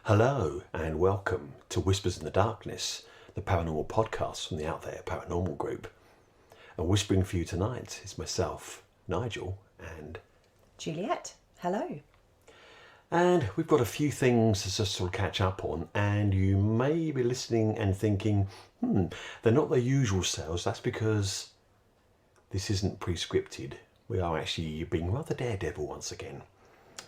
Hello and welcome to Whispers in the Darkness, the paranormal podcast from the Out There Paranormal Group. And whispering for you tonight is myself, Nigel, and Juliette. Hello. And we've got a few things to just sort of catch up on, and you may be listening and thinking, they're not the usual sales. That's because this isn't pre-scripted. We are actually being rather daredevil once again.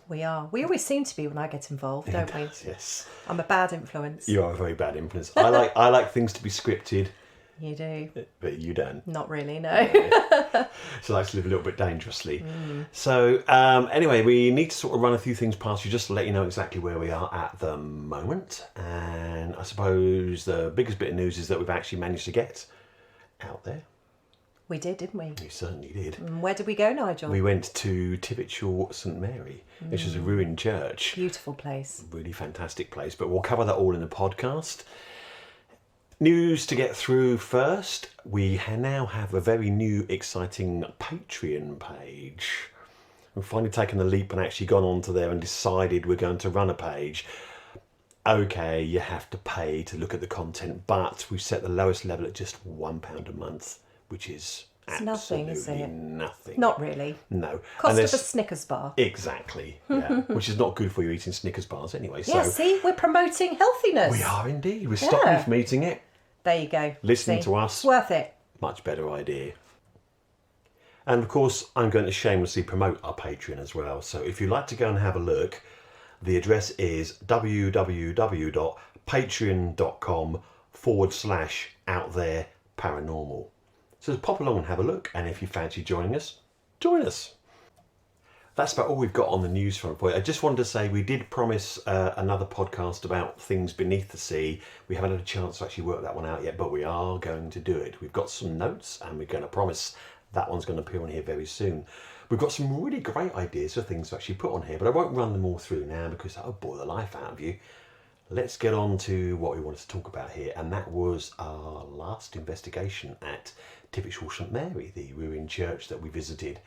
We are. We always seem to be when I get involved, don't we? Yes. I'm a bad influence. You are a very bad influence. I like things to be scripted. You do. But you don't. Not really, no. So I like to live a little bit dangerously. So anyway, we need to sort of run a few things past you just to let you know exactly where we are at the moment. And I suppose the biggest bit of news is that we've actually managed to get out there. We did, didn't we? We certainly did. And where did we go, Nigel? We went to Tivetshall St Mary, which is a ruined church. Beautiful place. Really fantastic place, but we'll cover that all in the podcast. News to get through first. We now have a very new, exciting Patreon page. We've finally taken the leap and actually gone onto there and decided we're going to run a page. Okay, you have to pay to look at the content, but we've set the lowest level at just £1 a month, which is nothing, is it? Nothing. Not really. No. Cost of a Snickers bar. Exactly, yeah. Which is not good for you eating Snickers bars anyway. Yeah, so see, we're promoting healthiness. we are indeed. We're stopping from eating it. There you go. Listening to us. It's worth it. Much better idea. And of course, I'm going to shamelessly promote our Patreon as well. So if you'd like to go and have a look, the address is www.patreon.com/outthereparanormal. So pop along and have a look, and if you fancy joining us, join us. That's about all we've got on the news front for you. I just wanted to say we did promise another podcast about things beneath the sea. We haven't had a chance to actually work that one out yet, but we are going to do it. We've got some notes, and we're going to promise that one's going to appear on here very soon. We've got some really great ideas for things to actually put on here, but I won't run them all through now because that would bore the life out of you. Let's get on to what we wanted to talk about here, and that was our last investigation at Tivetshall St Mary, the ruined church that we visited.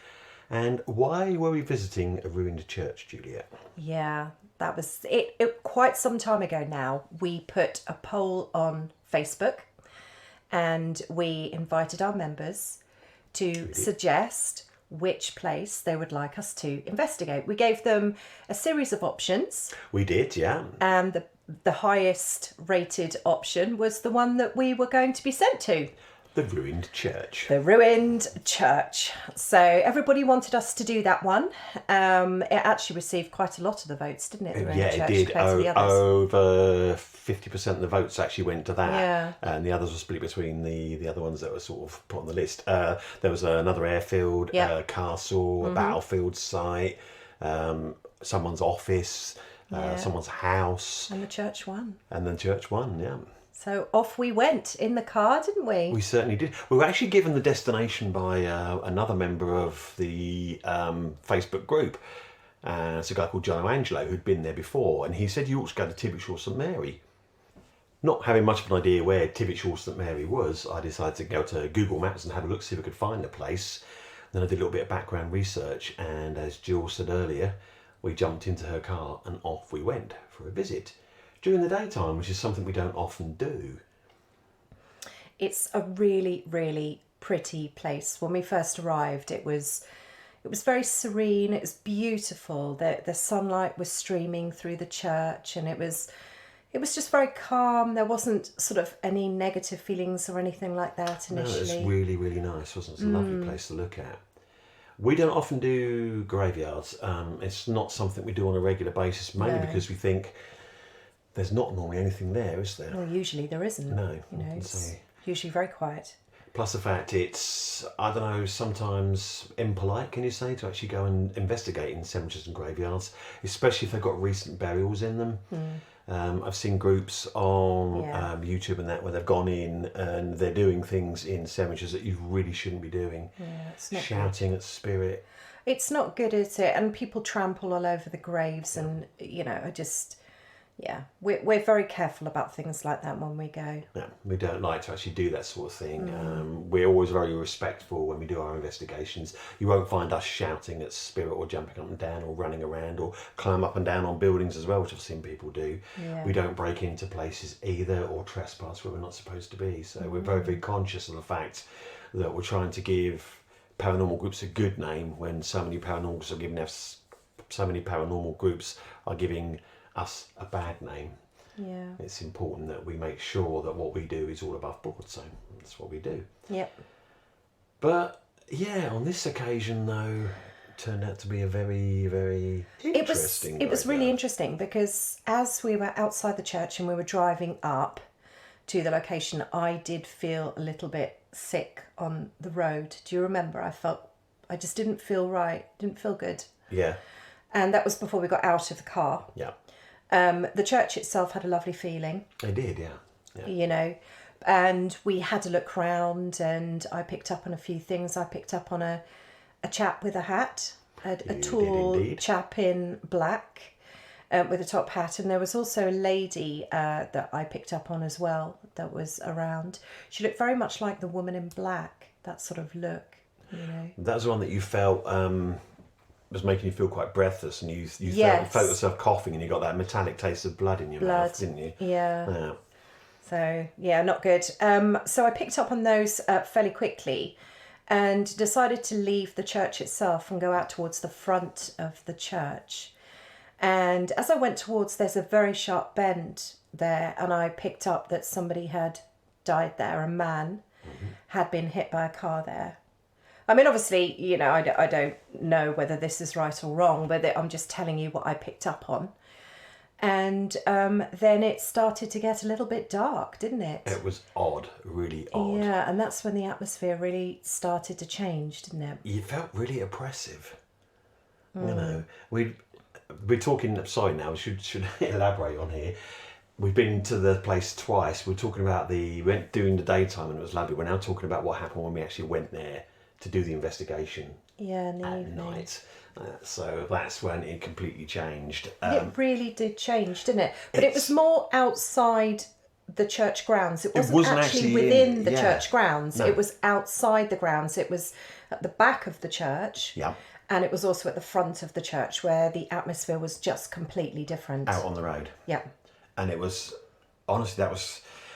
And why were we visiting a ruined church, Juliette? Yeah, that was it. Quite some time ago now, we put a poll on Facebook and we invited our members to suggest which place they would like us to investigate. We gave them a series of options. We did, yeah. And the highest rated option was the one that we were going to be sent to. The ruined church. The ruined church. So everybody wanted us to do that one. It actually received quite a lot of the votes, didn't it? The ruined church, it did. compared to the others. Over 50% of the votes actually went to that. Yeah. And the others were split between the other ones that were sort of put on the list. There was another airfield, a castle, a battlefield site, someone's office, someone's house. And the church won. And the church won, yeah. So off we went in the car, didn't we? We certainly did. We were actually given the destination by another member of the Facebook group. It's a guy called Joe Angelo who'd been there before, and he said you ought to go to Tivetshall St Mary. Not having much of an idea where Tivetshall St Mary was, I decided to go to Google Maps and have a look, see if I could find the place. Then I did a little bit of background research, and as Jill said earlier, we jumped into her car and off we went for a visit. During the daytime, which is something we don't often do. It's a really, really pretty place. When we first arrived, it was very serene. It was beautiful. The sunlight was streaming through the church, and it was just very calm. There wasn't sort of any negative feelings or anything like that initially. No, it's really, really nice, wasn't it? It's a lovely place to look at. We don't often do graveyards. It's not something we do on a regular basis, mainly because we think there's not normally anything there, is there? Well, usually there isn't. No. It's usually very quiet. Plus the fact it's, I don't know, sometimes impolite, can you say, to actually go and investigate in cemeteries and graveyards, especially if they've got recent burials in them. I've seen groups on YouTube and that where they've gone in and they're doing things in cemeteries that you really shouldn't be doing. Yeah, it's not shouting at spirit. It's not good, is it? And people trample all over the graves, and Yeah, we're very careful about things like that when we go. No, we don't like to actually do that sort of thing. We're always very respectful when we do our investigations. You won't find us shouting at spirit or jumping up and down or running around or climb up and down on buildings as well, which I've seen people do. Yeah. We don't break into places either or trespass where we're not supposed to be. So we're very, very conscious of the fact that we're trying to give paranormal groups a good name when so many paranormal groups are giving us a bad name. Yeah. It's important that we make sure that what we do is all above board, so that's what we do. Yep. But yeah, on this occasion though, it turned out to be a very, very interesting It was really graveyard. interesting because as we were outside the church and we were driving up to the location, I did feel a little bit sick on the road. Do you remember? I just didn't feel right, didn't feel good. Yeah. And that was before we got out of the car. Yeah. The church itself had a lovely feeling. It did, yeah. You know, and we had a look round and I picked up on a few things. I picked up on a chap with a hat, a tall chap in black with a top hat, and there was also a lady that I picked up on as well that was around. She looked very much like the woman in black, that sort of look, you know. That was the one that you felt was making you feel quite breathless, and you Yes. felt yourself coughing, and you got that metallic taste of blood in your mouth, didn't you? Yeah. So, yeah, not good. So I picked up on those fairly quickly and decided to leave the church itself and go out towards the front of the church. And as I went towards, there's a very sharp bend there, and I picked up that somebody had died there. A man had been hit by a car there. I mean, obviously, you know, I don't know whether this is right or wrong, but I'm just telling you what I picked up on. And then it started to get a little bit dark, didn't it? It was odd, really odd. Yeah, and that's when the atmosphere really started to change, didn't it? You felt really oppressive. You know, we're talking. Sorry, now should elaborate on here. We've been to the place twice. We're talking about we went during the daytime and it was lovely. We're now talking about what happened when we actually went there to do the investigation. Yeah, in the at evening. night. So that's when it completely changed. It really did change, didn't it? But it was more outside the church grounds. It wasn't actually within the church grounds. No. It was outside the grounds. It was at the back of the church. Yeah. And it was also at the front of the church where the atmosphere was just completely different. Out on the road. Yeah. And it was, honestly,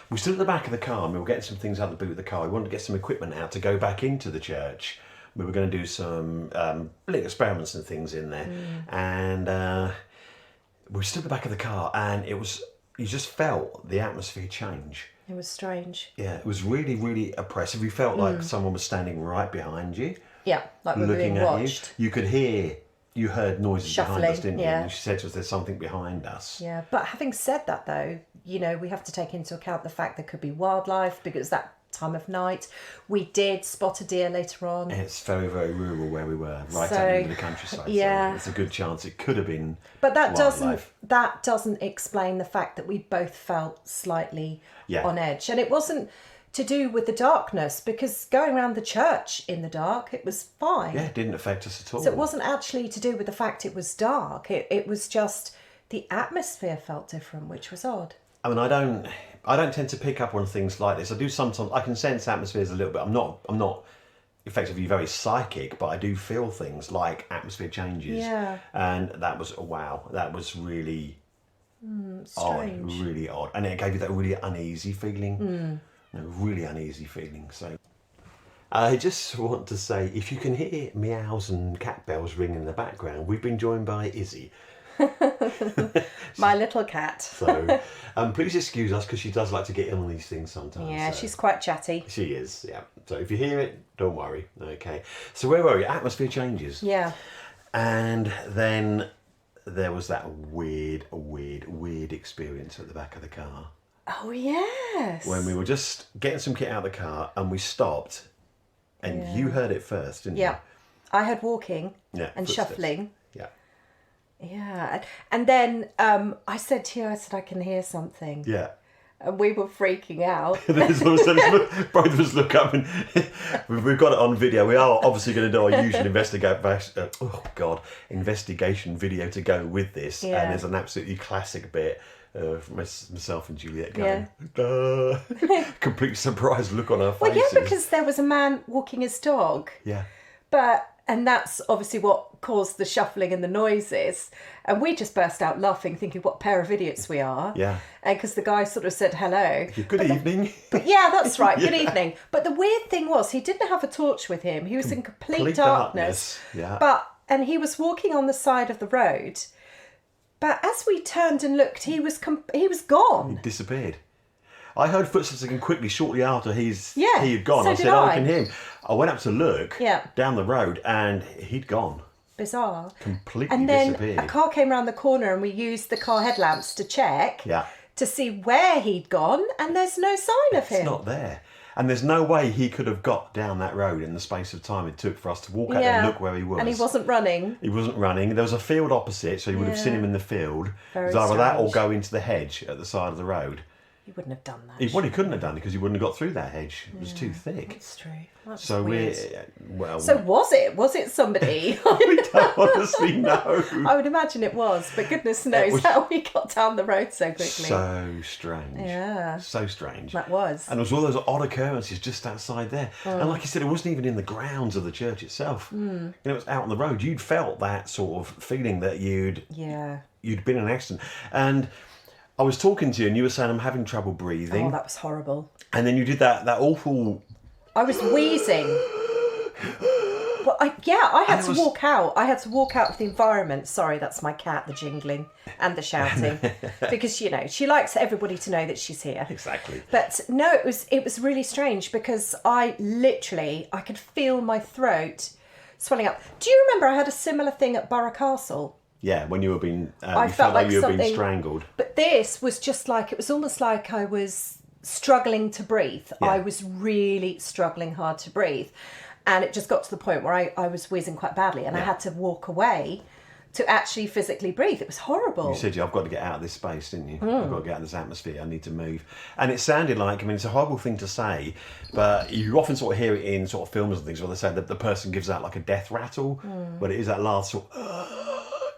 we stood at the back of the car and we were getting some things out of the boot of the car. We wanted to get some equipment out to go back into the church. We were going to do some little experiments and things in there. And we stood at the back of the car and you just felt the atmosphere change. It was strange. Yeah, it was really, really oppressive. You felt like someone was standing right behind you. Yeah, like we were looking being at watched. You could hear, you heard noises behind us, Shuffling, didn't you? yeah. And she said to us, there's something behind us. Yeah, but having said that though, you know, we have to take into account the fact there could be wildlife because that time of night. We did spot a deer later on. It's very, very rural where we were, right So, out into the countryside. yeah. So it's a good chance it could have been But that wildlife. doesn't explain the fact that we both felt slightly Yeah. on edge. And it wasn't to do with the darkness because going around the church in the dark, it was fine. Yeah, it didn't affect us at all. So it wasn't actually to do with the fact it was dark. It was just the atmosphere felt different, which was odd. I mean, I don't tend to pick up on things like this. I do sometimes. I can sense atmospheres a little bit. I'm not effectively very psychic, but I do feel things like atmosphere changes. Yeah. And that was wow. That was really odd, Strange. really odd, and it gave you that really uneasy feeling. Really uneasy feeling. So I just want to say, if you can hear meows and cat bells ring in the background, we've been joined by Izzy. My little cat. So please excuse us because she does like to get in on these things sometimes. Yeah, so. she's quite chatty. She is, yeah. So if you hear it, don't worry. Okay. So where were we? Atmosphere changes. Yeah. And then there was that weird experience at the back of the car. Oh, yes. When we were just getting some kit out of the car and we stopped and you heard it first, didn't Yeah. I heard walking Yeah, and footsteps. shuffling. you? Yeah. And then I said to you, I can hear something. Yeah. And we were freaking out. Both of us look up and we've got it on video. We are obviously going to do our usual investigation video to go with this. Yeah. And there's an absolutely classic bit Myself and Juliette going, complete surprised look on our faces. Well, yeah, because there was a man walking his dog. Yeah. And that's obviously what caused the shuffling and the noises. And we just burst out laughing, thinking what a pair of idiots we are. Yeah. And because the guy sort of said hello. Good evening. Yeah, that's right. Good evening. But the weird thing was, he didn't have a torch with him. He was in complete darkness. Yeah. And he was walking on the side of the road. But as we turned and looked, he was gone. He disappeared. I heard footsteps again quickly shortly after he had gone. So I did said, I I. can hear him. I went up to look down the road and he'd gone. Bizarre. Completely and then disappeared. a car came around the corner and we used the car headlamps to check to see where he'd gone, and there's no sign of him. It's not there. And there's no way he could have got down that road in the space of time it took for us to walk out there and look where he was. And he wasn't running. He wasn't running. There was a field opposite, so you would have seen him in the field. Very it was either that or strange. go into the hedge at the side of the road. He wouldn't have done that. He couldn't have done it because he wouldn't have got through that hedge. It was too thick. That's true. That's So weird. was So was it somebody? we don't honestly know. I would imagine it was, but goodness knows how we got down the road so quickly. So strange. Yeah. So strange. That was. And there was all those odd occurrences just outside there. And like you said, it wasn't even in the grounds of the church itself. You know, it was out on the road. You'd felt that sort of feeling that you'd been in an accident. And I was talking to you and you were saying I'm having trouble breathing. Oh, that was horrible. And then you did that awful... I was wheezing. But I had to walk out. I had to walk out of the environment. Sorry, that's my cat, the jingling and the shouting. Because, you know, she likes everybody to know that she's here. Exactly. But no, it was really strange because I could feel my throat swelling up. Do you remember I had a similar thing at Borough Castle? Yeah, when you were being... I felt like you were something... being strangled. But this was just like... It was almost like I was struggling to breathe. Yeah. I was really struggling hard to breathe. And it just got to the point where I was wheezing quite badly and I had to walk away to actually physically breathe. It was horrible. You said, I've got to get out of this space, didn't you? I've got to get out of this atmosphere. I need to move. And it sounded like, I mean, it's a horrible thing to say, but you often sort of hear it in sort of films and things where they say that the person gives out like a death rattle, but it is that last sort of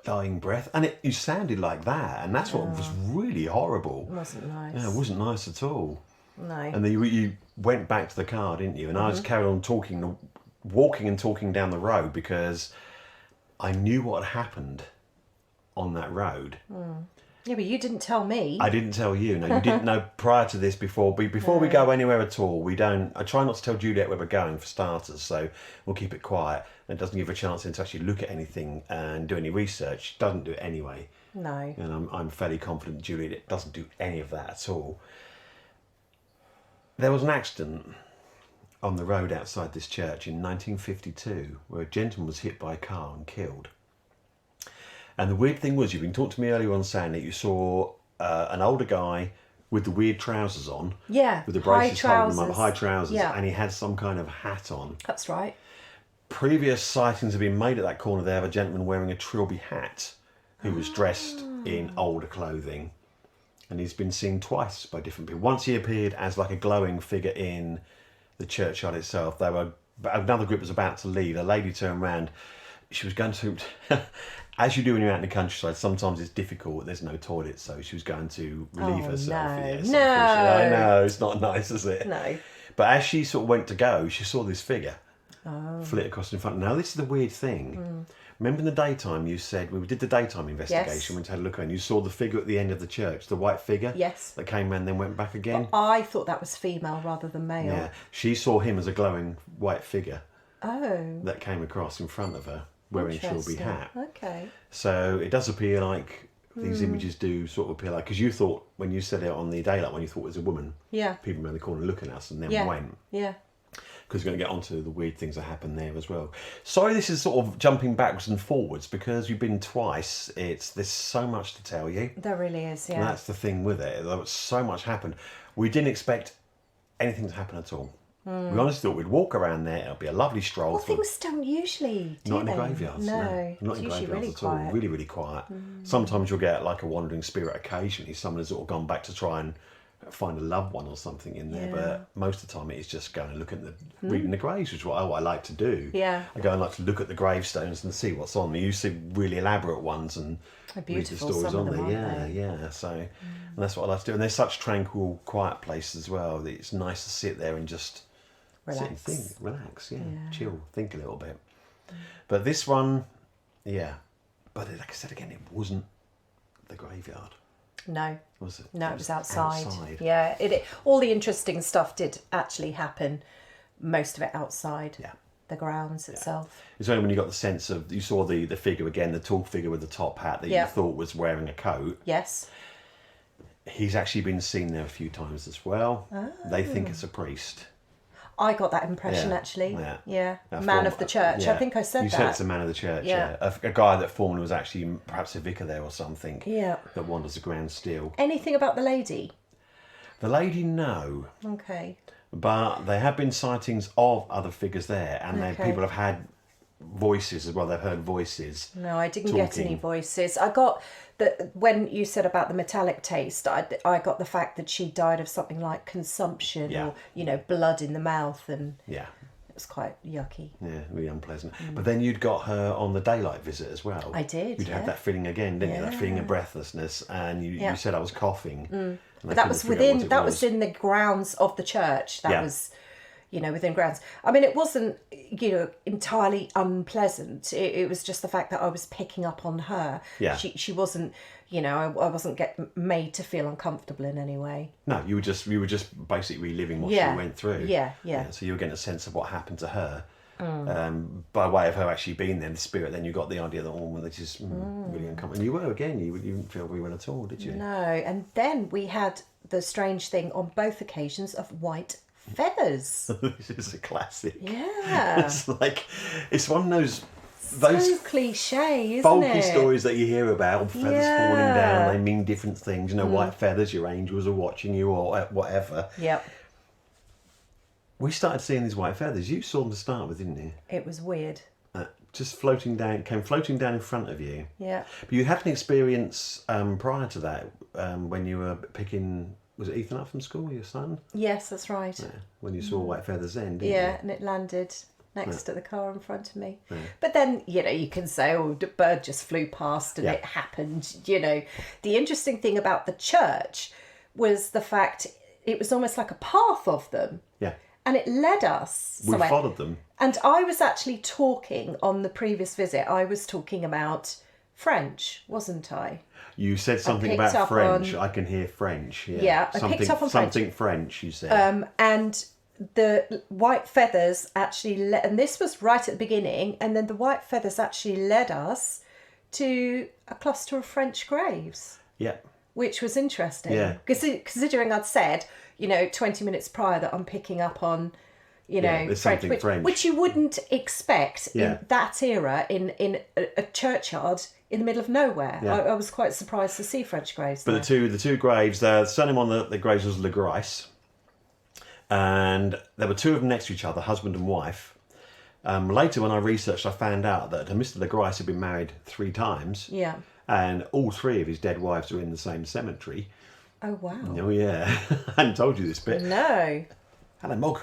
dying breath. And you sounded like that. And that's what was really horrible. It wasn't nice. Yeah, it wasn't nice at all. No. And then you went back to the car, didn't you? And I just carried on walking and talking down the road because I knew what had happened on that road. Yeah, but you didn't tell me. I didn't tell you. No, you didn't know prior to this before. Before we go anywhere at all, I try not to tell Juliette where we're going for starters, so we'll keep it quiet. It doesn't give her a chance to actually look at anything and do any research. She doesn't do it anyway. No. And I'm fairly confident Juliette doesn't do any of that at all. There was an accident on the road outside this church in 1952 where a gentleman was hit by a car and killed. And the weird thing was, you've been talking to me earlier on saying that you saw an older guy with the weird trousers on. Yeah, with the braces holding him up, high trousers, yeah. and he had some kind of hat on. That's right. Previous sightings have been made at that corner there of a gentleman wearing a trilby hat who was dressed in older clothing. And he's been seen twice by different people. Once he appeared as like a glowing figure in the churchyard itself. Another group was about to leave. A lady turned around. She was going to, as you do when you're out in the countryside, sometimes it's difficult. There's no toilet, so she was going to relieve herself. No. Yes, No. I know, it's not nice, is it? No. But as she sort of went to go, she saw this figure flit across in front. Now, this is the weird thing. Remember in the daytime you said, we did the daytime investigation, went to have a look around, you saw the figure at the end of the church, the white figure? Yes. That came and then went back again? But I thought that was female rather than male. Yeah. She saw him as a glowing white figure Oh. that came across in front of her, wearing a trilby Interesting. hat. Okay. So it does appear like these images do sort of appear like, because you thought, when you said it on the daylight, when you thought it was a woman, Yeah. people around the corner looking at us and then Yeah. went. Yeah. Because we're going to get onto the weird things that happen there as well. Sorry, this is sort of jumping backwards and forwards because you've been twice. There's so much to tell you. There really is, And yeah. that's the thing with it. There was so much happened. We didn't expect anything to happen at all. We honestly thought we'd walk around there. It'll be a lovely stroll. Well, things don't usually, do Not in they? the graveyards. No. Not It's in usually graveyards really at all. quiet. Really, really quiet. Sometimes you'll get like a wandering spirit occasionally. Someone has sort of gone back to try and find a loved one or something in there. Yeah. But most of the time, it's just going and looking at reading the graves, which is what I like to do. Yeah. I go and like to look at the gravestones and see what's on them. You see really elaborate ones and They're read the beautiful, stories some on of them, there. aren't Yeah, they? yeah. So and that's what I like to do. And they're such tranquil, quiet places as well. That it's nice to sit there and just sit and Relax. think, relax, Yeah. chill, think a little bit. But this one, yeah. But like I said again, it wasn't the graveyard, No. was it? No, it was outside. Yeah, all the interesting stuff did actually happen. Most of it outside. Yeah. The grounds itself. It's only when you got the sense of, you saw the figure again, the tall figure with the top hat that Yeah. you thought was wearing a coat. Yes. He's actually been seen there a few times as well. They think it's a priest. I got that impression Yeah, actually. yeah. Yeah. A Man form- of the church. yeah. I think I said You that. said it's a man of the church, Yeah. yeah. A guy that formerly was actually perhaps a vicar there or something. Yeah. That wanders the ground still. Anything about the lady? The lady, no. Okay. But there have been sightings of other figures there, and Okay. people have had voices as well. They've heard voices. No, I didn't get any Talking. voices. I got when you said about the metallic taste, I got the fact that she died of something like consumption Yeah. or, blood in the mouth, and Yeah, it was quite yucky. yeah, really unpleasant. But then you'd got her on the daylight visit as well. I did, You'd yeah. have that feeling again, didn't you? That feeling of Yeah. breathlessness, and Yeah. you said I was coughing. And I But that couldn't was figure out within what it that was in the grounds of the church. That Yeah. was, within grounds. I mean, it wasn't, entirely unpleasant. It was just the fact that I was picking up on her. Yeah. She wasn't, I wasn't made to feel uncomfortable in any way. No, you were just basically reliving what Yeah. she went through. Yeah. So you were getting a sense of what happened to her. By way of her actually being there, the spirit, then you got the idea that, well, this is really uncomfortable. And you were, again, you didn't feel very well at all, did you? No, and then we had the strange thing on both occasions of white feathers. This is a classic. Yeah. It's one of those So cliche, isn't bulky it? stories that you hear about, feathers falling Yeah. down, they mean different things. White feathers, your angels are watching you or whatever. Yep. We started seeing these white feathers. You saw them to start with, didn't you? It was weird. Just floating down in front of you. Yeah. But you had an experience prior to that when you were picking, was it Ethan up from school, your son? Yes, that's right. Yeah. When you saw white feathers then, didn't Yeah, you? and it landed next to the car in front of me. But then, you can say, oh, the bird just flew past and Yeah. it happened. The interesting thing about the church was the fact it was almost like a path of them. Yeah. And it led us We somewhere. followed them. And I was actually talking on the previous visit, I was talking about French, wasn't I? You said something picked about up French. on- I can hear French. Yeah, Yeah, I picked up on French. Something French, you said. And the white feathers actually and this was right at the beginning, and then the white feathers actually led us to a cluster of French graves, yeah. which was interesting. Yeah. Considering I'd said, 20 minutes prior that I'm picking up on, there's French, something French. which you wouldn't expect Yeah. in that era in a churchyard in the middle of nowhere. Yeah. I was quite surprised to see French graves But there. the two graves, the surname on the graves was Le Grice, and there were two of them next to each other, husband and wife. Later, when I researched, I found out that Mr. Le Grice had been married 3 times, Yeah. and all 3 of his dead wives were in the same cemetery. Oh, wow. Oh yeah, I hadn't told you this bit. No. Hello, Mog.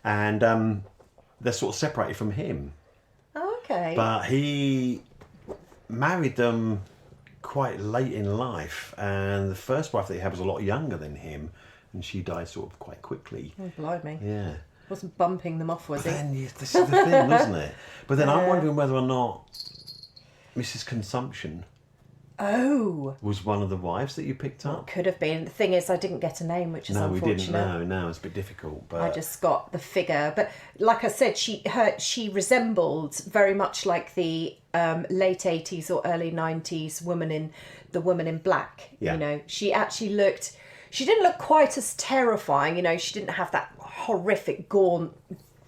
And they're sort of separated from him, Oh, okay. but he married them quite late in life, and the first wife that he had was a lot younger than him, and she died sort of quite quickly. Oh, blimey. Yeah. Wasn't bumping them off, was he? Then this is the thing, wasn't it? But then I'm wondering whether or not Mrs. Consumption Oh. was one of the wives that you picked up. Could have been. The thing is, I didn't get a name, which is No, we unfortunate. didn't. No, it's a bit difficult. But I just got the figure, but like I said, she resembled very much like the late 80s or early 90s woman in The Woman in Black. Yeah. She actually looked. She didn't look quite as terrifying. She didn't have that horrific gaunt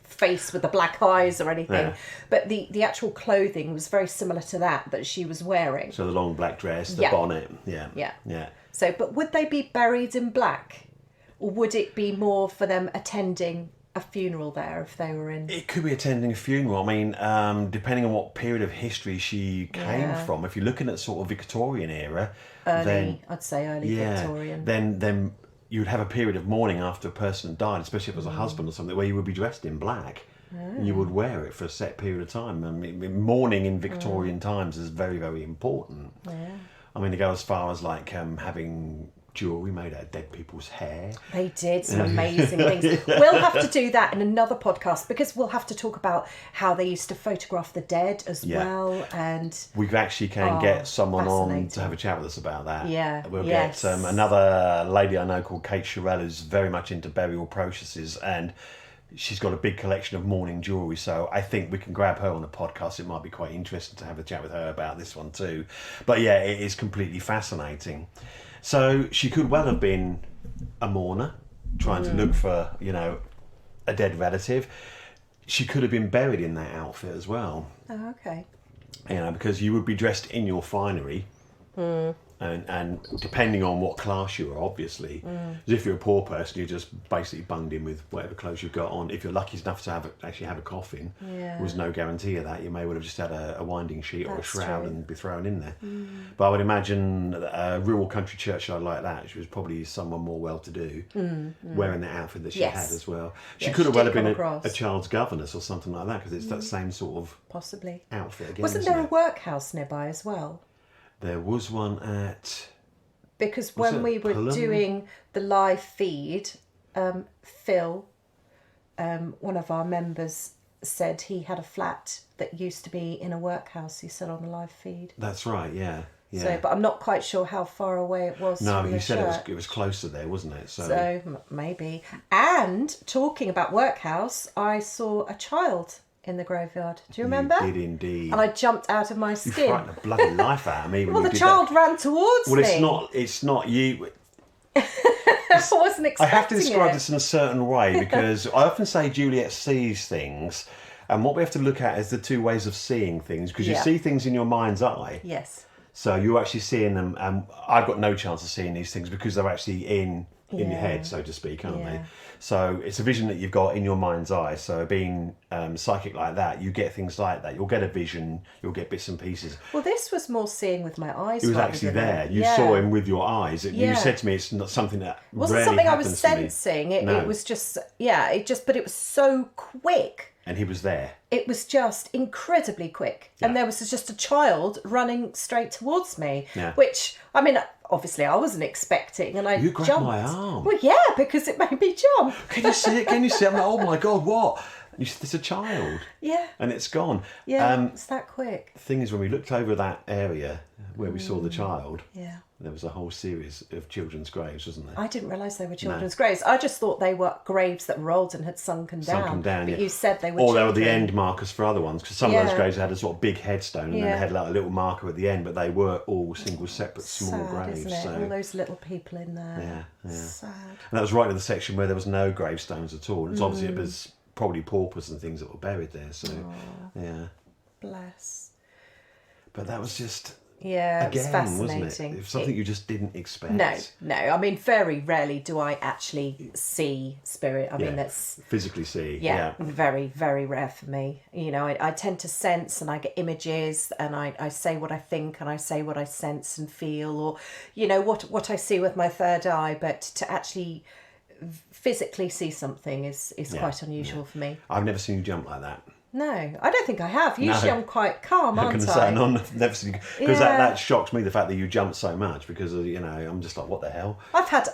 face with the black eyes or anything. Yeah. But the actual clothing was very similar to that she was wearing. So the long black dress, the Yeah. bonnet. Yeah. Yeah. Yeah. So, but would they be buried in black? Or would it be more for them attending a funeral there if they were in... It could be attending a funeral. I mean, depending on what period of history she came Yeah. from. If you're looking at sort of Victorian era, Early, then I'd say early yeah, Victorian. then you would have a period of mourning after a person died, especially if it was a husband or something, where you would be dressed in black. And you would wear it for a set period of time. I mean, mourning in Victorian times is very, very important. Yeah. I mean, to go as far as like having jewellery made out of dead people's hair. They did some amazing things. We'll have to do that in another podcast, because we'll have to talk about how they used to photograph the dead as well. And we actually can get someone on fascinating. to have a chat with us about that. Yeah, We'll yes. get another lady I know called Kate Sherrill, who's very much into burial processes, and she's got a big collection of mourning jewellery, so I think we can grab her on the podcast. It might be quite interesting to have a chat with her about this one too. But yeah, it is completely fascinating. So she could well have been a mourner, trying to look for, you know, a dead relative. She could have been buried in that outfit as well. Oh, okay. You know, because you would be dressed in your finery. And depending on what class you are, obviously, if you're a poor person, you're just basically bunged in with whatever clothes you've got on. If you're lucky enough to actually have a coffin, there was no guarantee of that. You may well have just had a winding sheet or a shroud and be thrown in there. But I would imagine a rural country churchyard like that, she was probably someone more well-to-do, wearing the outfit that she had as well. She could have well have been a child's governess or something like that, because it's that same sort of possibly outfit again. Wasn't there a workhouse nearby as well? There was one at... Because when we were doing the live feed, Phil, one of our members, said he had a flat that used to be in a workhouse, he said on the live feed. That's right, yeah. So, but I'm not quite sure how far away it was. No, from you the said church. it was closer there, wasn't it? So maybe. And talking about workhouse, I saw a child in the graveyard. Do you remember? You did indeed. And I jumped out of my You skin. frightened the bloody life out of me when Well, you the did child that. ran towards me. Well, it's not you. I wasn't expecting I have to describe it. this in a certain way, because I often say Juliette sees things, and what we have to look at is the two ways of seeing things, because you see things in your mind's eye. Yes. So you're actually seeing them, and I've got no chance of seeing these things because they're actually in your head, so to speak, aren't they? So it's a vision that you've got in your mind's eye. So being psychic like that, you get things like that. You'll get a vision, you'll get bits and pieces. Well, this was more seeing with my eyes. He was rather actually than there. You saw him with your eyes. You said to me, it's not something that It wasn't rarely something I happens was to me. sensing. It was just, but it was so quick. And he was there. It was just incredibly quick. And there was just a child running straight towards me, which, I mean, obviously I wasn't expecting. And You grabbed jumped. my arm. Well, yeah, because it made me jump. Can you see it? Can you see it? I'm like, oh my God, what? You said, it's a child. Yeah. And it's gone. Yeah, it's that quick. The thing is, when we looked over that area where we saw the child, Yeah. there was a whole series of children's graves, wasn't there? I didn't realise they were children's graves. I just thought they were graves that were old and had sunken down. But you said they were Or they children. were the end markers for other ones, because some of those graves had a sort of big headstone and then they had like a little marker at the end, but they were all single, separate, small Sad, graves. isn't it? So, All those little people in there. yeah. Sad. And that was right in the section where there was no gravestones at all. And it's obviously it was probably paupers and things that were buried there. So, yeah. Bless. But that was just... Yeah, it was Again, fascinating. wasn't it? It was something you just didn't expect. No. I mean, very rarely do I actually see spirit. I mean, that's physically see. very, very rare for me. You know, I tend to sense and I get images and I say what I think and I say what I sense and feel, or, you know, what I see with my third eye. But to actually physically see something is quite unusual for me. I've never seen you jump like that. No, I don't think I have. Usually I'm quite calm, aren't I? Never seen you, because that shocks me, the fact that you jump so much, because you know, I'm just like, what the hell? I've had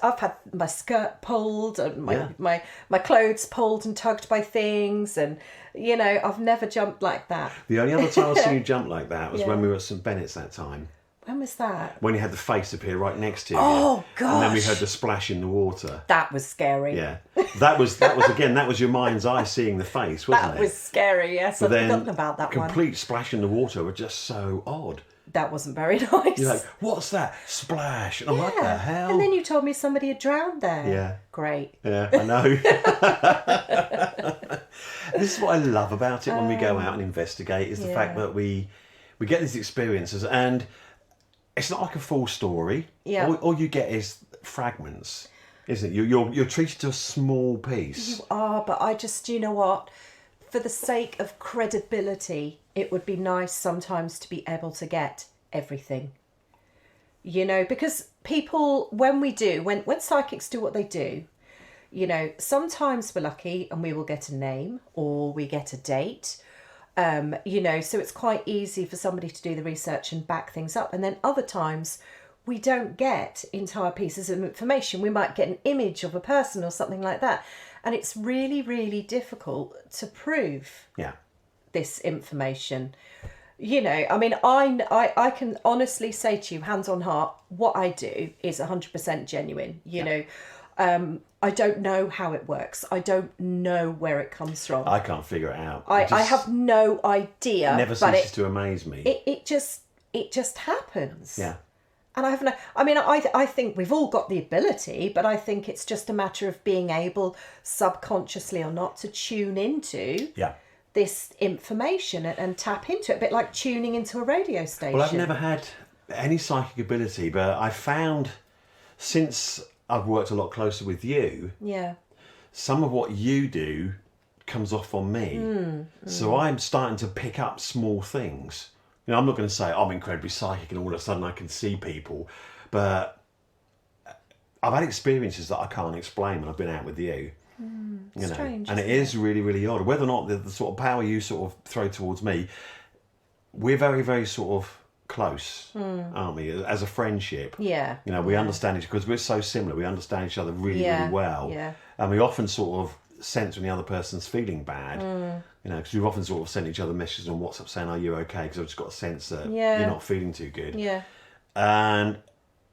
my skirt pulled and my clothes pulled and tugged by things, and you know, I've never jumped like that. The only other time I've seen you jump like that was when we were at St Bennett's that time. When was that? When you had the face appear right next to you. Oh gosh! And then we heard the splash in the water. That was scary. Yeah, that was again. That was your mind's eye seeing the face, wasn't it? That was scary. Yes, I've forgotten about that one. Complete splash in the water were just so odd. That wasn't very nice. You're like, what's that? Splash. And I'm like, what the hell? And then you told me somebody had drowned there. Yeah. Great. Yeah, I know. This is what I love about it when we go out and investigate, is the fact that we get these experiences, and it's not like a full story. Yeah. All you get is fragments, isn't it? You're treated to a small piece. You are, but I just, you know what? For the sake of credibility, it would be nice sometimes to be able to get everything. Because people, when psychics do what they do, sometimes we're lucky and we will get a name or we get a date, so it's quite easy for somebody to do the research and back things up. And then other times we don't get entire pieces of information. We might get an image of a person or something like that. And it's really, really difficult to prove this information. I can honestly say to you, hands on heart, what I do is 100% genuine. I don't know how it works. I don't know where it comes from. I can't figure it out. I have no idea. It never ceases to amaze me. It just happens. Yeah. And I think we've all got the ability, but I think it's just a matter of being able, subconsciously or not, to tune into this information and tap into it. A bit like tuning into a radio station. Well, I've never had any psychic ability, but I found since I've worked a lot closer with you, some of what you do comes off on me. So I'm starting to pick up small things. I'm not going to say I'm incredibly psychic and all of a sudden I can see people, but I've had experiences that I can't explain when I've been out with you. Strange, and it is really, really odd. Whether or not the sort of power you sort of throw towards me, we're very, very sort of close, aren't we? As a friendship. Yeah. We understand each, because we're so similar. We understand each other really, really well. Yeah. And we often sort of sense when the other person's feeling bad. Because we've often sort of sent each other messages on WhatsApp saying, "Are you okay?" Because I've just got a sense that you're not feeling too good. Yeah. And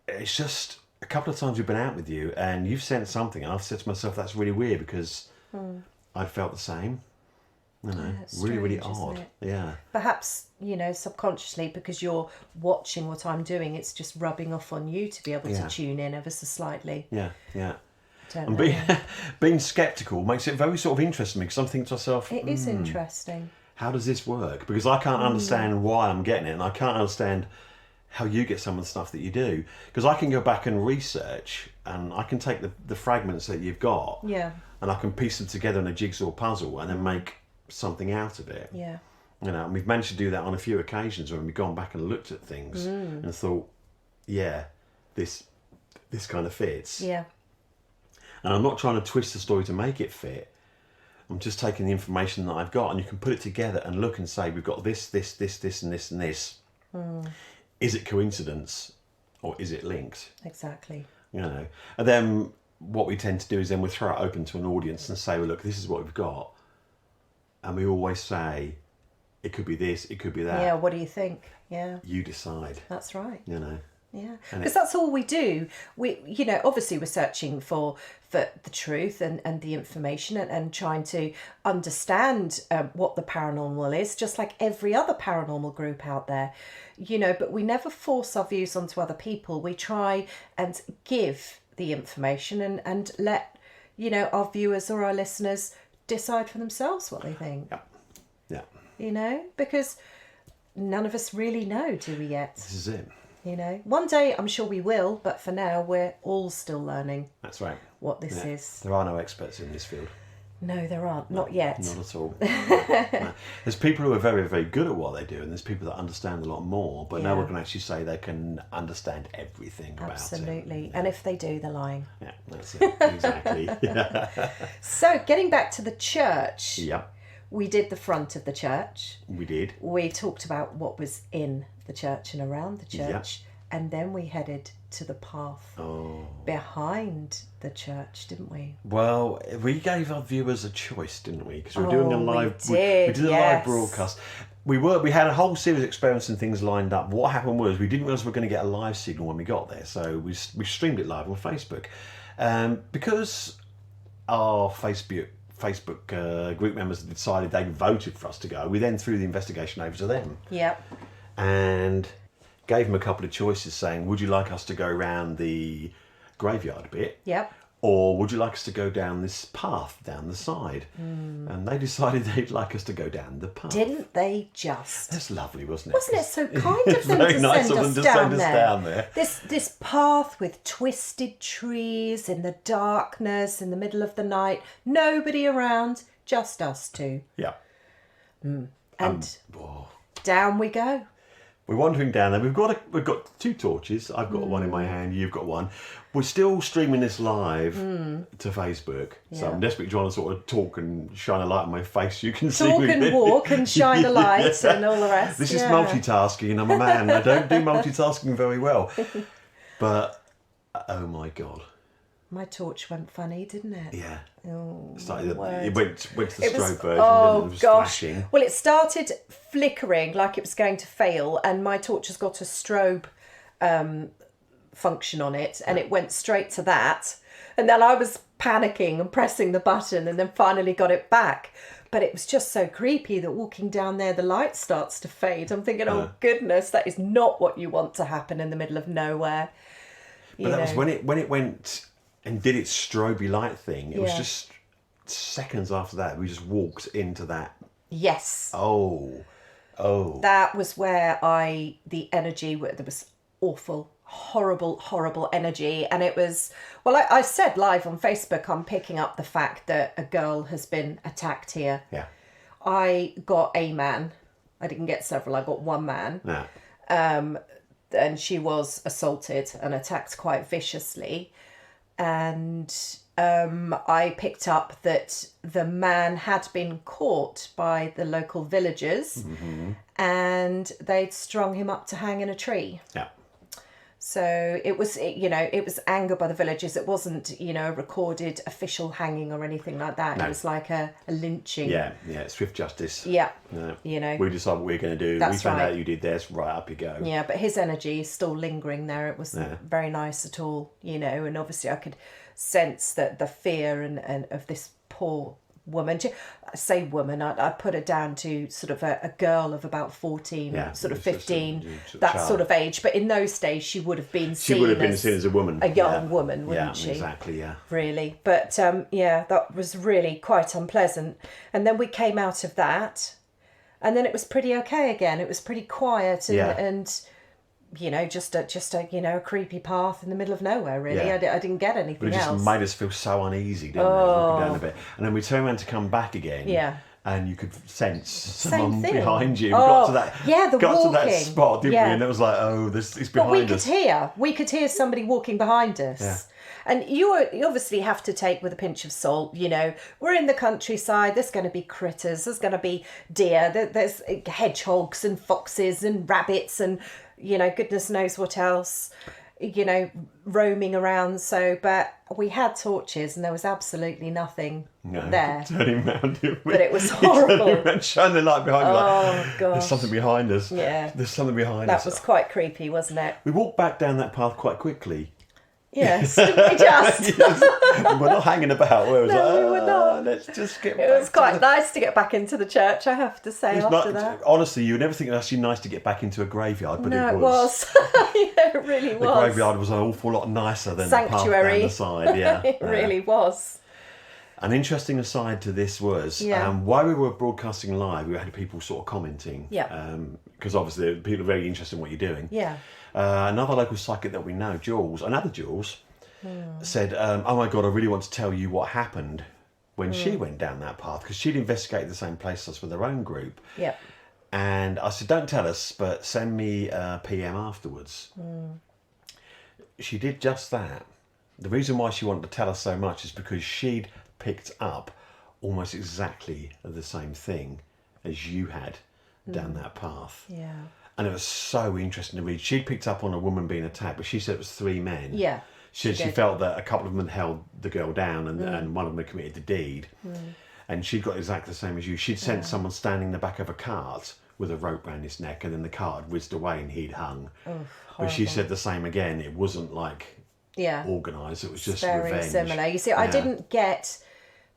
it's just a couple of times we've been out with you and you've sent something and I've said to myself, that's really weird, because I felt the same. Really, strange, really isn't odd. it? Yeah. Perhaps, subconsciously, because you're watching what I'm doing, it's just rubbing off on you to be able to tune in ever so slightly. Yeah. And being sceptical makes it very sort of interesting, because I'm thinking to myself, it is interesting. How does this work? Because I can't understand why I'm getting it, and I can't understand how you get some of the stuff that you do. Because I can go back and research, and I can take the fragments that you've got, and I can piece them together in a jigsaw puzzle, and then make something out of it. Yeah. And we've managed to do that on a few occasions when we've gone back and looked at things and thought, this kind of fits. Yeah. And I'm not trying to twist the story to make it fit. I'm just taking the information that I've got, and you can put it together and look and say, we've got this, and this, and this. Is it coincidence or is it linked? Exactly. And then what we tend to do is then we throw it open to an audience and say, well, look, this is what we've got. And we always say, it could be this, it could be that. Yeah, what do you think? Yeah. You decide. That's right. Yeah, because that's all we do. We, obviously we're searching for the truth and the information and trying to understand what the paranormal is, just like every other paranormal group out there, but we never force our views onto other people. We try and give the information and let, our viewers or our listeners decide for themselves what they think. Yeah. Because none of us really know, do we yet? This is it. One day I'm sure we will, but for now we're all still learning. That's right. What this is. There are no experts in this field. No, there aren't. Not yet. Not at all. No. There's people who are very, very good at what they do, and there's people that understand a lot more, but no one can actually say they can understand everything about it. Absolutely. And if they do, they're lying. Yeah, that's it. Exactly. So, getting back to the church. Yeah. We did the front of the church. We did. We talked about what was in the church and around the church. Yeah. And then we headed to the path behind the church, didn't we? Well, we gave our viewers a choice, didn't we? Because we were doing a live. We did a live broadcast. We had a whole series of experiments and things lined up. What happened was we didn't realise we were going to get a live signal when we got there, so we streamed it live on Facebook. Because our Facebook group members decided they voted for us to go, we then threw the investigation over to them. Yep. And gave them a couple of choices, saying, would you like us to go around the graveyard bit? Yep. Or would you like us to go down this path down the side? And they decided they'd like us to go down the path. Didn't they just? That's lovely, wasn't it? Wasn't it so kind of them very to nice send of us them to down send us there? down there. This path with twisted trees in the darkness in the middle of the night, nobody around, just us two. Yeah. And down we go. We're wandering down there. We've got 2 torches. I've got one in my hand. You've got one. We're still streaming this live to Facebook. So I'm desperately trying to sort of talk and shine a light on my face. You can see Talk me. and walk and shine a light and all the rest. This is multitasking, and I'm a man. I don't do multitasking very well. But oh my God. My torch went funny, didn't it? Yeah. Oh, It went to the strobe version. Oh, and it was gosh. flashing. Well, it started flickering like it was going to fail, and my torch has got a strobe function on it, and it went straight to that. And then I was panicking and pressing the button, and then finally got it back. But it was just so creepy that walking down there, the light starts to fade. I'm thinking, oh, goodness, that is not what you want to happen in the middle of nowhere. But that was when it went and did its strobe light thing. It was just seconds after that. We just walked into that. Yes. Oh. That was where the energy, there was awful, horrible energy. And it was, well, I said live on Facebook, I'm picking up the fact that a girl has been attacked here. Yeah. I got a man. I didn't get several. I got one man. Yeah. And she was assaulted and attacked quite viciously. And I picked up that the man had been caught by the local villagers and they'd strung him up to hang in a tree. Yeah. So it was anger by the villagers. It wasn't, a recorded official hanging or anything like that. No. It was like a lynching. Yeah, swift justice. Yeah. Yeah. We decide what we're going to do. That's we found right. out you did this, right, up you go. Yeah, but his energy is still lingering there. It wasn't very nice at all, and obviously I could sense that the fear and of this poor woman. I say woman, I put her down to sort of a girl of about 14, sort of 15, that child. sort of age. But in those days, she would have been seen as a woman. A young woman, wouldn't she? Exactly, yeah. Really. But that was really quite unpleasant. And then we came out of that, and then it was pretty okay again. It was pretty quiet and just a creepy path in the middle of nowhere, really. Yeah. I didn't get anything else. But it else. just made us feel so uneasy, didn't it? Walking down a bit. And then we turned around to come back again. Yeah. And you could sense someone behind you. We got to that. walking. To that spot, didn't we? And it was like, this is behind us. But we could hear somebody walking behind us. Yeah. And you obviously have to take with a pinch of salt. We're in the countryside. There's going to be critters. There's going to be deer. There's hedgehogs and foxes and rabbits and goodness knows what else. Roaming around. But we had torches and there was absolutely nothing there. Turning around, but it was horrible. Turning around, shine the light behind you. Oh, gosh. There's something behind us. Yeah. There's something behind us. That was quite creepy, wasn't it? We walked back down that path quite quickly. Yes, didn't we just? Yes. We're not hanging about. We were not. Let's just get back. It was quite nice to get back into the church, I have to say, that. Honestly, you would never think it was actually nice to get back into a graveyard, but it was. It really was. The graveyard was an awful lot nicer than Sanctuary. The path down the side. Yeah, it really was. An interesting aside to this was, while we were broadcasting live, we had people sort of commenting. Yeah. Because obviously people are very interested in what you're doing. Yeah. Another local psychic that we know, Jules, said, oh my God, I really want to tell you what happened when she went down that path, because she'd investigated the same place as with her own group. Yeah. And I said, don't tell us, but send me a PM afterwards. She did just that. The reason why she wanted to tell us so much is because she'd picked up almost exactly the same thing as you had down that path. Yeah. And it was so interesting to read. She'd picked up on a woman being attacked, but she said it was 3 men. Yeah. She felt that a couple of them had held the girl down and one of them had committed the deed. And she'd got exactly the same as you. She'd sent someone standing in the back of a cart with a rope round his neck, and then the cart had whizzed away and he'd hung. But she said the same again. It wasn't like organised. It was just very revenge. Similar. You see, I didn't get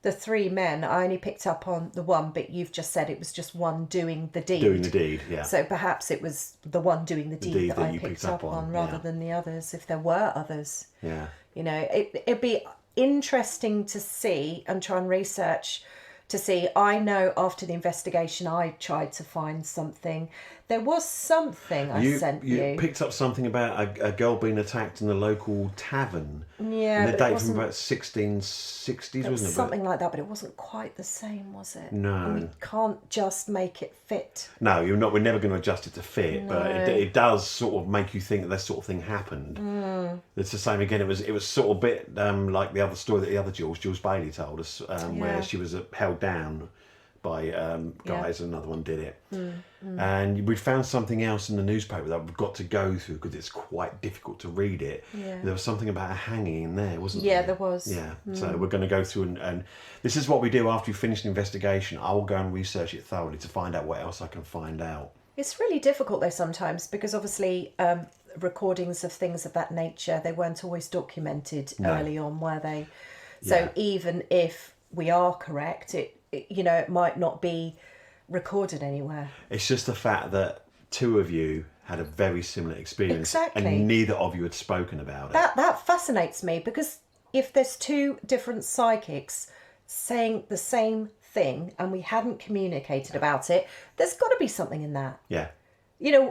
the 3 men. I only picked up on the one, but you've just said it was just one doing the deed. Doing the deed, yeah. So perhaps it was the one doing the deed that I picked up on rather than the others, if there were others. Yeah. It'd be interesting to see and try and research to see. I know after the investigation I tried to find something. There was something I sent you. You picked up something about a girl being attacked in a local tavern. Yeah, and the but date from about 1660s, it was wasn't it? something like that, but it wasn't quite the same, was it? No. And we can't just make it fit. No, you're not. We're never going to adjust it to fit, but it does sort of make you think that this sort of thing happened. It's the same again. It was sort of a bit like the other story that the other Jules Bailey told us, where she was held down by guys, and another one did it. And we found something else in the newspaper that we've got to go through because it's quite difficult to read it. Yeah. There was something about a hanging in there, wasn't there? Yeah, there was. Yeah, so we're going to go through and this is what we do after we finish an investigation. I will go and research it thoroughly to find out what else I can find out. It's really difficult though sometimes because obviously recordings of things of that nature, they weren't always documented early on, were they? So even if we are correct, it might not be recorded anywhere. It's just the fact that two of you had a very similar experience, Exactly. and neither of you had spoken about it. That fascinates me because if there's two different psychics saying the same thing and we hadn't communicated about it, there's got to be something in that. Yeah.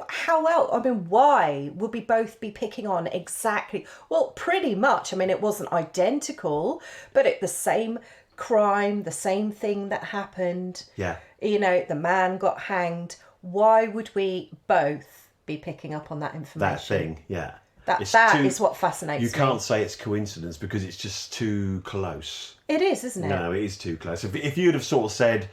How else? I mean, why would we both be picking on exactly? Well, pretty much. I mean, it wasn't identical, but the same crime, the same thing that happened. Yeah. The man got hanged. Why would we both be picking up on that information? That thing, yeah. That is what fascinates me. You can't say it's coincidence because it's just too close. It is, isn't it? No, it is too close. If you'd have sort of said,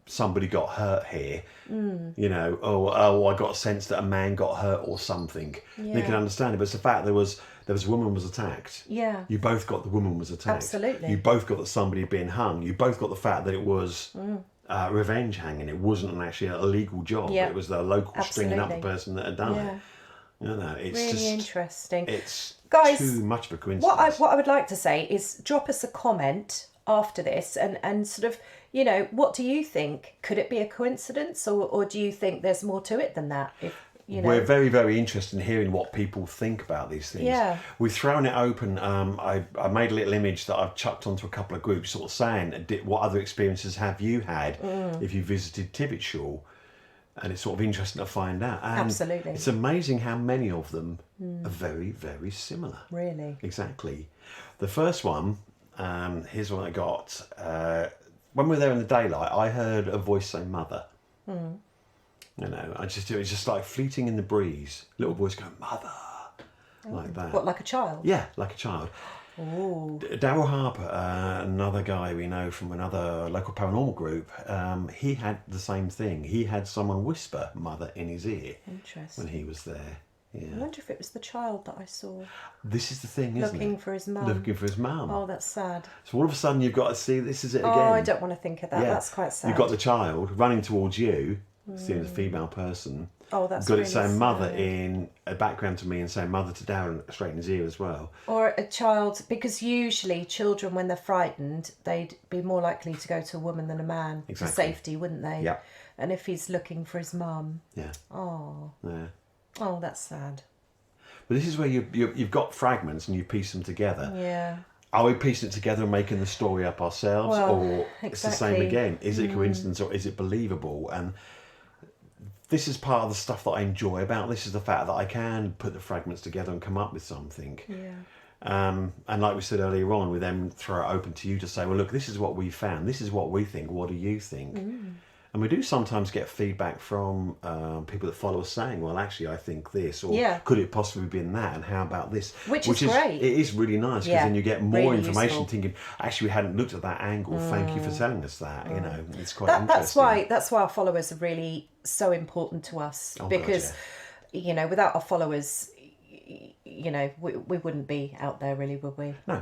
somebody got hurt here, I got a sense that a man got hurt or something, they can understand it. But it's the fact there was a woman was attacked. Yeah. You both got the woman was attacked. Absolutely. You both got that somebody had been hung. You both got the fact that it was revenge hanging. It wasn't actually a legal job. Yeah. It was the local stringing up the Absolutely. person that had done Yeah. it. It's Really just interesting. It's Guys, too much of a coincidence. What I would like to say is drop us a comment after this and sort of, what do you think? Could it be a coincidence or do you think there's more to it than that? We're very, very interested in hearing what people think about these things. Yeah. We've thrown it open. I made a little image that I've chucked onto a couple of groups sort of saying, what other experiences have you had if you visited Tivetshall? And it's sort of interesting to find out. And Absolutely. It's amazing how many of them are very, very similar. Really? Exactly. The first one, here's one I got. When we were there in the daylight, I heard a voice say "mother." It was just like fleeting in the breeze. Little voice going "mother," like that. What, like a child? Yeah, like a child. Ooh. Darryl Harper, another guy we know from another local paranormal group, he had the same thing. He had someone whisper "mother" in his ear Interesting. when he was there. Yeah. I wonder if it was the child that I saw This is the thing, isn't it? looking for his mum. Looking for his mum. Oh, that's sad. So all of a sudden you've got to see this is it again. Oh, I don't want to think of that. That's quite sad. You've got the child running towards you, seeing a female person. Oh, that's got really it saying "mother" sad. in a background to me and saying "mother" to Darren straight in his ear as well. Or a child, because usually children, when they're frightened, they'd be more likely to go to a woman than a man Exactly. for safety, wouldn't they? Yeah. And if he's looking for his mum, Yeah. oh, Yeah. that's sad. But this is where you've got fragments and you piece them together. Yeah. Are we piecing it together and making the story up ourselves, Well, or it's the same exactly. again? Is it coincidence or is it believable? And this is part of the stuff that I enjoy about this, is the fact that I can put the fragments together and come up with something. Yeah. And like we said earlier on, we then throw it open to you to say, well, look, this is what we found. This is what we think. What do you think? And we do sometimes get feedback from people that follow us saying, well, actually, I think this, or could it possibly be in that, and how about this? Which is great. It is really nice, because Yeah, then you get more really information useful. thinking, actually, we hadn't looked at that angle. Thank you for telling us that. It's quite interesting. That's why our followers are really so important to us, Oh, God, because without our followers, we wouldn't be out there, really, would we? No.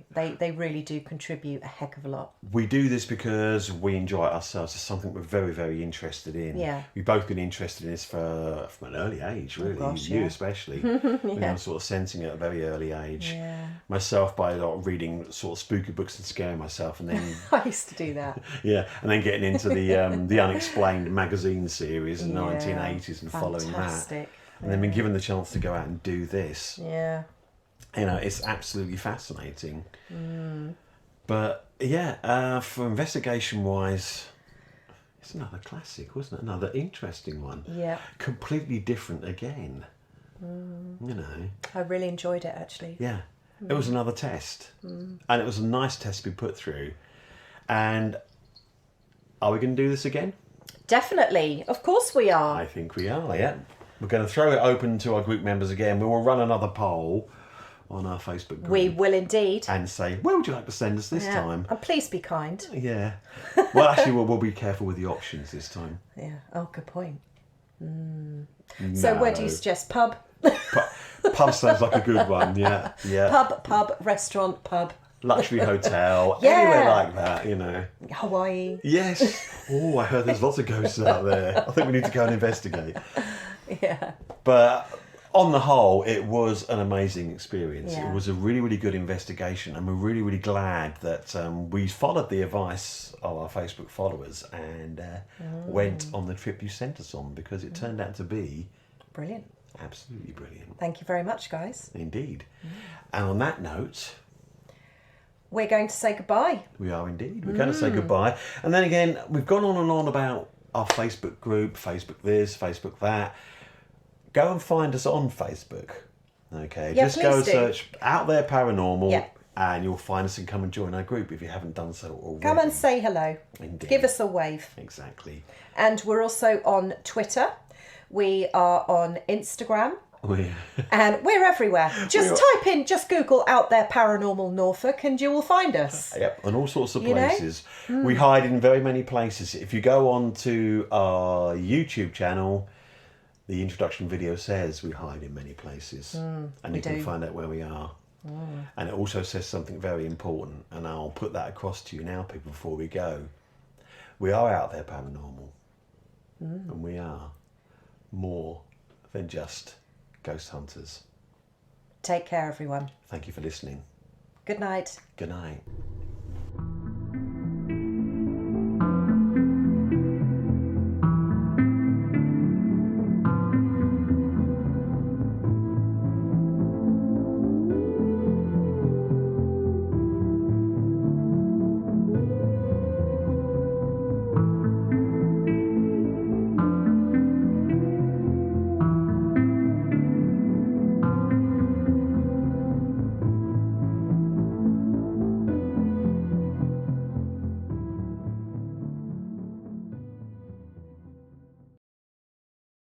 They really do contribute a heck of a lot. We do this because we enjoy it ourselves. It's something we're very, very interested in. Yeah. We've both been interested in this from an early age, really. gosh, You yeah. especially. I'm sort of sensing it at a very early age. Yeah. Myself by reading sort of spooky books and scaring myself, and then I used to do that. and then getting into the Unexplained magazine series in the Yeah. 1980s and following that. Fantastic. And then been given the chance to go out and do this. Yeah. It's absolutely fascinating. But yeah, for investigation wise, it's another classic, wasn't it? Another interesting one. Yeah. Completely different again. You know. I really enjoyed it, actually. Yeah. It was another test. And it was a nice test to be put through. And are we going to do this again? Definitely. Of course we are. I think we are, yeah. We're going to throw it open to our group members again. We will run another poll on our Facebook group. We will indeed. And say, where would you like to send us this Yeah. time? And please be kind. Yeah. Well, actually, we'll be careful with the options this time. Yeah. Oh, good point. So where do you suggest? Pub? Pub sounds like a good one, yeah. Yeah. Pub, restaurant, pub. Luxury hotel, Yeah. anywhere like that, you know. Hawaii. Yes. Oh, I heard there's lots of ghosts out there. I think we need to go and investigate. Yeah. But on the whole, it was an amazing experience. Yeah. It was a really, really good investigation, and we're really, really glad that we followed the advice of our Facebook followers and went on the trip you sent us on, because it turned out to be Brilliant. absolutely brilliant. Thank you very much, guys. Indeed. And on that note, We're going to say goodbye. we are indeed. We're going to say goodbye. And then again, we've gone on and on about our Facebook group, Facebook this, Facebook that. Go and find us on Facebook. Okay, Yeah, just go and please do. search Out There Paranormal, Yeah. and you'll find us and come and join our group if you haven't done so already. Come and say hello. Indeed. Give us a wave. Exactly. And we're also on Twitter. We are on Instagram. And we're everywhere. Just just Google Out There Paranormal Norfolk and you will find us. Yep, and all sorts of You know? places. We hide in very many places. If you go on to our YouTube channel, the introduction video says we hide in many places. And you can find out where we are. And it also says something very important, and I'll put that across to you now, people, before we go. We are out there paranormal. And we are more than just ghost hunters. Take care, everyone. Thank you for listening. Good night. Good night.